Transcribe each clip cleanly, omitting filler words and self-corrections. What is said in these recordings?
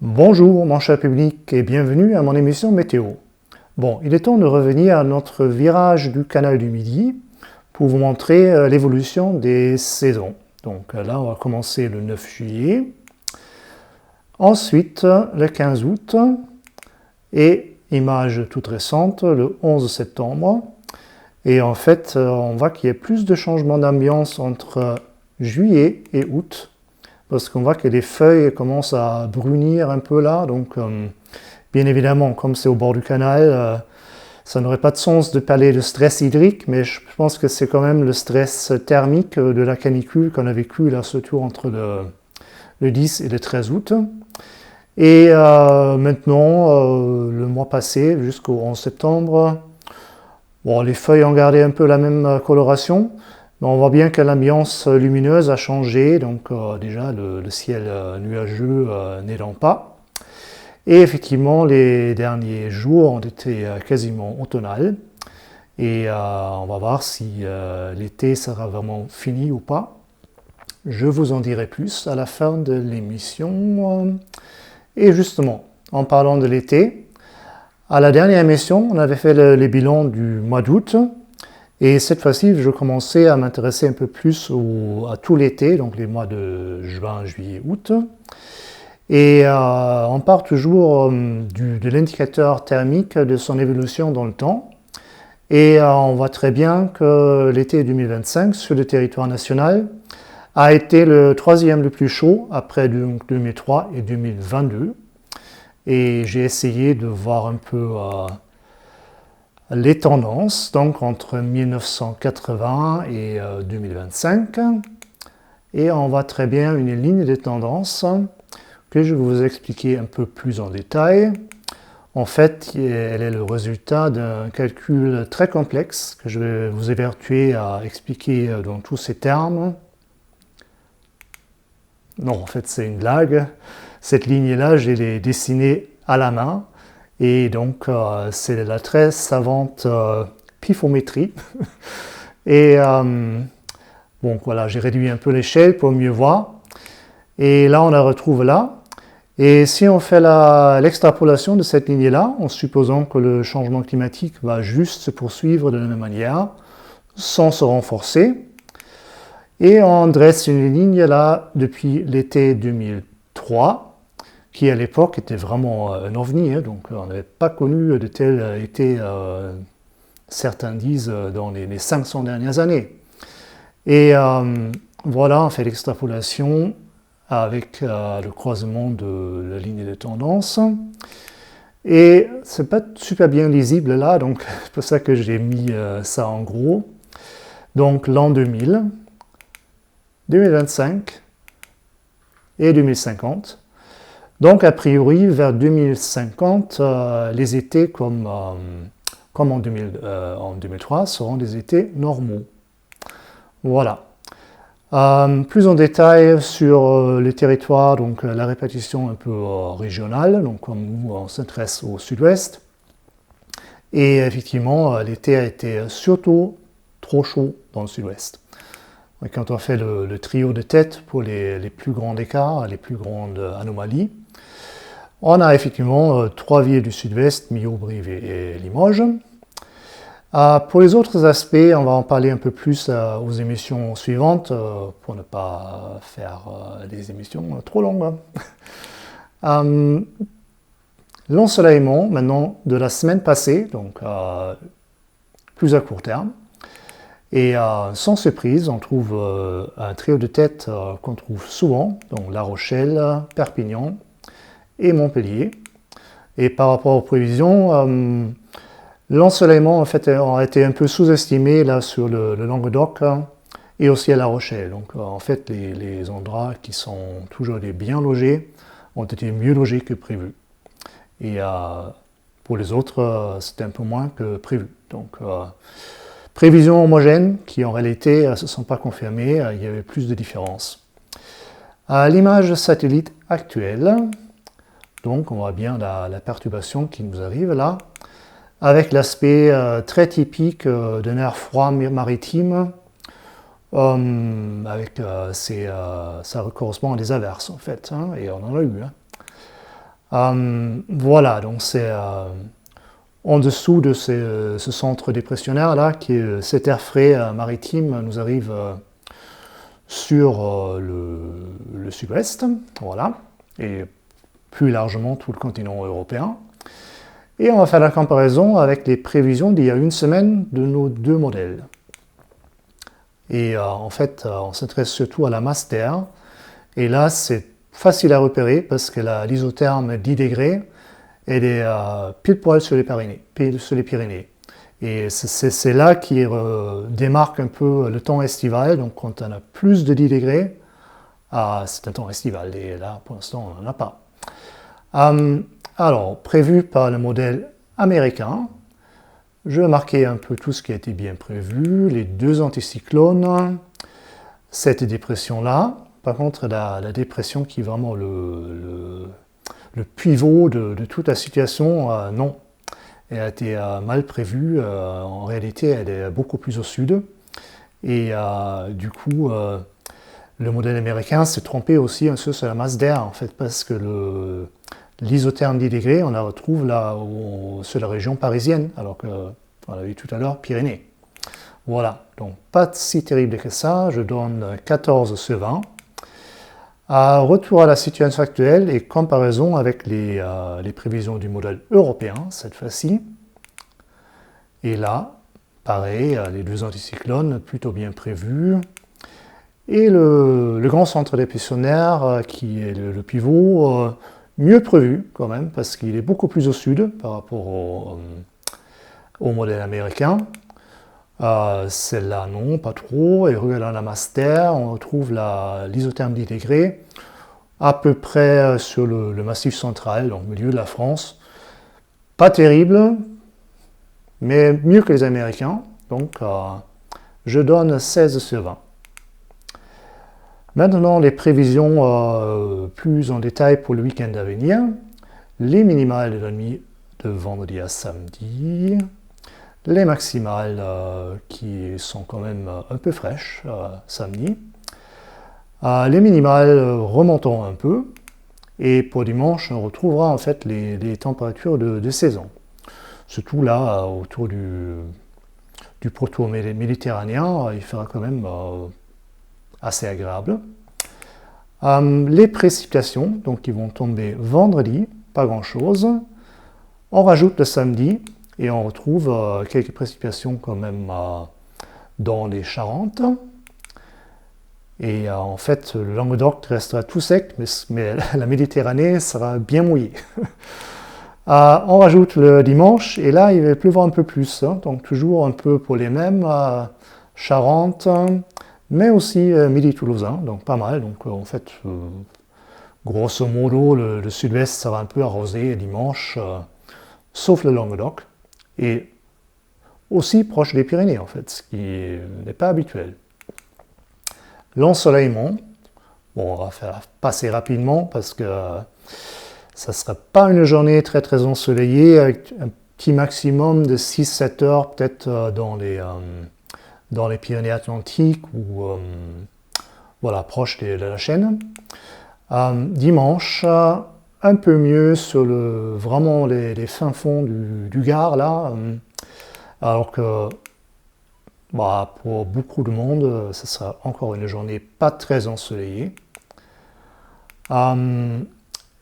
Bonjour mon cher public et bienvenue à mon émission météo. Bon, il est temps de revenir à notre virage du canal du Midi pour vous montrer l'évolution des saisons. Donc là, on va commencer le 9 juillet, ensuite le 15 août et, image toute récente, le 11 septembre. Et en fait, on voit qu'il y a plus de changements d'ambiance entre juillet et août, parce qu'on voit que les feuilles commencent à brunir un peu là. Donc, bien évidemment, comme c'est au bord du canal, ça n'aurait pas de sens de parler de stress hydrique, mais je pense que c'est quand même le stress thermique de la canicule qu'on a vécu là, ce tour entre le 10 et le 13 août. Et maintenant, le mois passé, jusqu'au 11 septembre, bon, les feuilles ont gardé un peu la même coloration, mais on voit bien que l'ambiance lumineuse a changé, donc déjà le ciel nuageux n'aidant pas. Et effectivement, les derniers jours ont été quasiment automnales. Et on va voir si l'été sera vraiment fini ou pas. Je vous en dirai plus à la fin de l'émission. Et justement, en parlant de l'été, à la dernière émission, on avait fait les bilans du mois d'août. Et cette fois-ci, je commençais à m'intéresser un peu plus à tout l'été, donc les mois de juin, juillet, août. Et on part toujours de l'indicateur thermique de son évolution dans le temps. Et on voit très bien que l'été 2025, sur le territoire national, a été le troisième le plus chaud après 2003 et 2022. Et j'ai essayé de voir un peu les tendances, donc entre 1980 et 2025. Et on voit très bien une ligne de tendance que je vais vous expliquer un peu plus en détail. En fait, elle est le résultat d'un calcul très complexe que je vais vous évertuer à expliquer dans tous ces termes. Non, en fait, c'est une blague. Cette ligne-là, je l'ai dessinée à la main. Et donc, c'est la très savante pifométrie. Et bon, voilà, j'ai réduit un peu l'échelle pour mieux voir. Et là, on la retrouve là. Et si on fait l'extrapolation de cette ligne-là, en supposant que le changement climatique va juste se poursuivre de la même manière, sans se renforcer, et on dresse une ligne là depuis l'été 2003, qui à l'époque était vraiment un ovni, hein, donc on n'avait pas connu de tel été, certains disent, dans les 500 dernières années. Et voilà, on fait l'extrapolation avec le croisement de la ligne de tendance. Et c'est pas super bien lisible là, donc c'est pour ça que j'ai mis ça en gros. Donc l'an 2000, 2025 et 2050. Donc a priori vers 2050, les étés comme en 2003 seront des étés normaux. Voilà. Plus en détail sur les territoires, donc la répartition un peu régionale, donc comme nous on s'intéresse au sud-ouest. Et effectivement, l'été a été surtout trop chaud dans le sud-ouest. Quand on fait le trio de tête pour les plus grands écarts, les plus grandes anomalies, on a effectivement 3 villes du sud-ouest, Millau, Brive et Limoges. Pour les autres aspects, on va en parler un peu plus aux émissions suivantes pour ne pas faire des émissions trop longues. L'ensoleillement maintenant de la semaine passée, donc plus à court terme. Et sans surprise, on trouve un trio de tête qu'on trouve souvent, donc La Rochelle, Perpignan et Montpellier. Et par rapport aux prévisions, l'ensoleillement en fait a été un peu sous-estimé là sur le Languedoc et aussi à La Rochelle. Donc en fait les endroits qui sont toujours bien logés ont été mieux logés que prévu. Et pour les autres, c'était un peu moins que prévu. Donc prévisions homogènes qui en réalité ne se sont pas confirmées, il y avait plus de différences. L'image satellite actuelle, donc on voit bien la perturbation qui nous arrive là, avec l'aspect très typique d'un air froid maritime, ça correspond à des averses en fait, hein, et on en a eu. Hein. Voilà, donc c'est en dessous de ce centre dépressionnaire là, qui est cet air frais maritime nous arrive sur le sud-ouest, voilà, et plus largement tout le continent européen. Et on va faire la comparaison avec les prévisions d'il y a une semaine de nos deux modèles. Et en fait, on s'intéresse surtout à la masse d'air. Et là, c'est facile à repérer parce que l'isotherme 10 degrés, elle est pile poil sur les Pyrénées. Et c'est là qui démarque un peu le temps estival. Donc quand on a plus de 10 degrés, c'est un temps estival. Et là, pour l'instant, on n'en a pas. Alors, prévu par le modèle américain, je vais marquer un peu tout ce qui a été bien prévu, les deux anticyclones, cette dépression-là. Par contre, la dépression qui est vraiment le pivot de toute la situation, non. Elle a été mal prévue. En réalité, elle est beaucoup plus au sud. Et du coup, le modèle américain s'est trompé aussi un peu sur la masse d'air, en fait, parce que l'isotherme 10 degrés, on la retrouve là sur la région parisienne, alors qu'on l'a vu tout à l'heure, Pyrénées. Voilà, donc pas si terrible que ça. Je donne 14 sur 20. Retour à la situation actuelle et comparaison avec les prévisions du modèle européen, cette fois-ci. Et là, pareil, les deux anticyclones plutôt bien prévus. Et le grand centre dépressionnaire, qui est le pivot, mieux prévu quand même, parce qu'il est beaucoup plus au sud par rapport au modèle américain. Celle-là, non, pas trop. Et regardant la masse d'air, on retrouve l'isotherme 10 degrés à peu près sur le massif central, donc au milieu de la France. Pas terrible, mais mieux que les Américains. Donc, je donne 16 sur 20. Maintenant, les prévisions plus en détail pour le week-end à venir. Les minimales de la nuit de vendredi à samedi. Les maximales qui sont quand même un peu fraîches samedi. Les minimales remontons un peu. Et pour dimanche, on retrouvera en fait les températures de saison. Surtout là, autour du pourtour méditerranéen, il fera quand même assez agréable. Les précipitations, donc qui vont tomber vendredi, pas grand-chose. On rajoute le samedi et on retrouve quelques précipitations quand même dans les Charentes. Et en fait, le Languedoc restera tout sec, mais la Méditerranée sera bien mouillée. On rajoute le dimanche et là, il va pleuvoir un peu plus. Donc toujours un peu pour les mêmes, Charentes, mais aussi Midi-Toulousain, donc pas mal. Donc en fait, grosso modo, le sud-ouest sera un peu arrosé dimanche, sauf le Languedoc, et aussi proche des Pyrénées en fait, ce qui n'est pas habituel. L'ensoleillement, bon, on va faire passer rapidement parce que ça ne sera pas une journée très très ensoleillée, avec un petit maximum de 6-7 heures peut-être dans les Pyrénées-Atlantiques ou voilà, proche de la chaîne. Dimanche, un peu mieux sur vraiment les fins fonds du Gard, là, alors que pour beaucoup de monde, ce sera encore une journée pas très ensoleillée.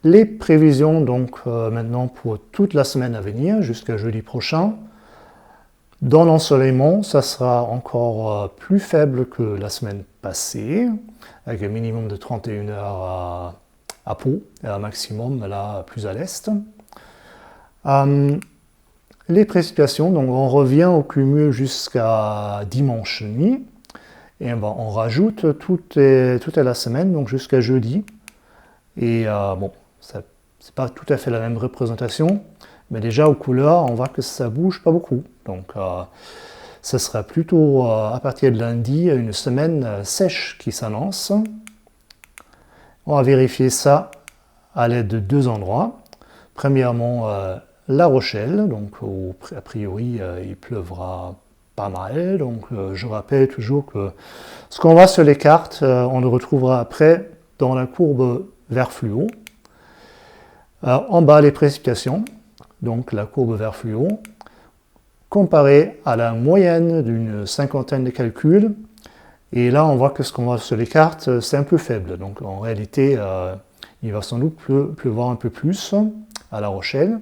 Les prévisions, donc maintenant pour toute la semaine à venir, jusqu'à jeudi prochain. Dans l'ensoleillement, ça sera encore plus faible que la semaine passée, avec un minimum de 31 heures à Pau, et un maximum là plus à l'est. Les précipitations, donc on revient au cumul jusqu'à dimanche nuit, et on rajoute toute la semaine, donc jusqu'à jeudi. Et bon, c'est pas tout à fait la même représentation, mais déjà aux couleurs, on voit que ça bouge pas beaucoup. Donc ce sera plutôt à partir de lundi une semaine sèche qui s'annonce. On va vérifier ça à l'aide de deux endroits. Premièrement, La Rochelle, donc a priori il pleuvra pas mal. Donc je rappelle toujours que ce qu'on voit sur les cartes, on le retrouvera après dans la courbe vert fluo. En bas, les précipitations, donc la courbe vert fluo, comparée à la moyenne d'une cinquantaine de calculs. Et là, on voit que ce qu'on voit sur les cartes, c'est un peu faible. Donc en réalité, il va sans doute pleuvoir un peu plus à La Rochelle.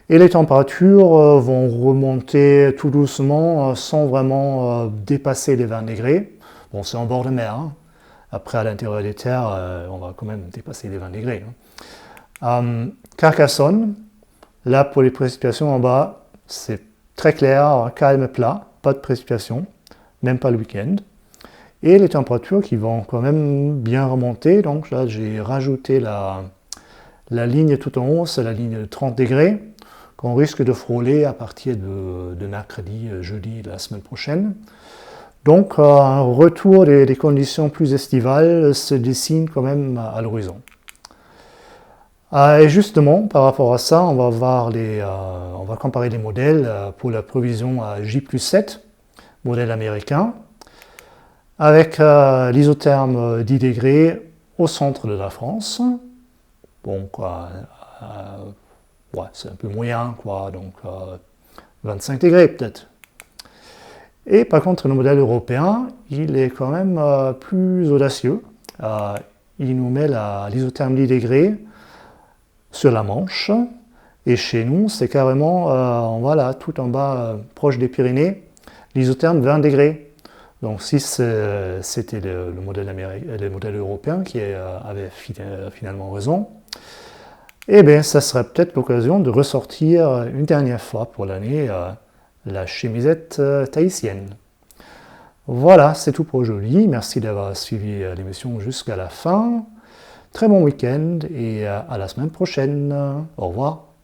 Et les températures vont remonter tout doucement sans vraiment dépasser les 20 degrés. Bon, c'est en bord de mer. Hein. Après, à l'intérieur des terres, on va quand même dépasser les 20 degrés. Hein. Carcassonne, là pour les précipitations en bas, c'est très clair, calme, plat, pas de précipitations, même pas le week-end. Et les températures qui vont quand même bien remonter, donc là j'ai rajouté la ligne tout en haut, c'est la ligne de 30 degrés, qu'on risque de frôler à partir de mercredi, jeudi de la semaine prochaine. Donc un retour des conditions plus estivales se dessine quand même à l'horizon. Et justement, par rapport à ça, on va comparer les modèles pour la prévision à J+7, modèle américain, avec l'isotherme 10 degrés au centre de la France. Bon, quoi, ouais, c'est un peu moyen, quoi, donc 25 degrés peut-être. Et par contre, le modèle européen, il est quand même plus audacieux. Il nous met l'isotherme 10 degrés sur la Manche. Et chez nous, c'est carrément, voilà, tout en bas, proche des Pyrénées, l'isotherme 20 degrés. Donc si c'était le modèle européen qui avait finalement raison, eh bien, ça serait peut-être l'occasion de ressortir une dernière fois pour l'année la chemisette tahitienne. Voilà, c'est tout pour aujourd'hui. Merci d'avoir suivi l'émission jusqu'à la fin. Très bon week-end et à la semaine prochaine. Au revoir.